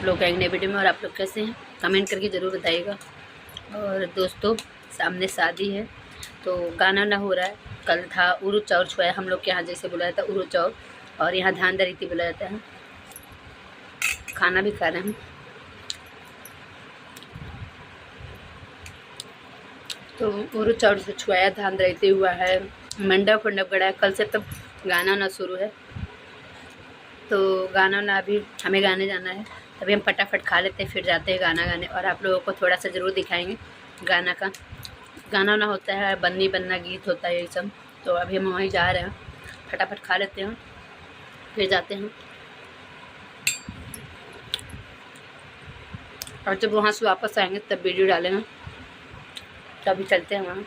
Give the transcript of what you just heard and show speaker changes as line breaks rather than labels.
आप लोग आएंगे नए वीडियो में। और आप लोग कैसे हैं कमेंट करके ज़रूर बताइएगा। और दोस्तों सामने शादी है तो गाना ना हो रहा है। कल था उरुच चाउर छुआया, हम लोग के यहाँ जैसे बुलाया था उरुच चाउर, और यहाँ धान दरीती बुलाया जाता है। खाना भी खा रहे हैं। तो उरुच चाउर से छुआया, धान दरीती हुआ है, मंडप वंडप गड़ा है। कल से तब गाना ना शुरू है, तो गाना ना अभी हमें गाने जाना है। तभी हम फटाफट खा लेते हैं, फिर जाते हैं गाना गाने। और आप लोगों को थोड़ा सा ज़रूर दिखाएंगे गाना का। गाना ना होता है, बन्नी बन्ना गीत होता है ये सब। तो अभी हम वहीं जा रहे हैं, फटाफट खा लेते हैं फिर जाते हैं। और जब वहाँ से वापस आएंगे तब वीडियो डालेंगे। तो अभी चलते हैं वहाँ।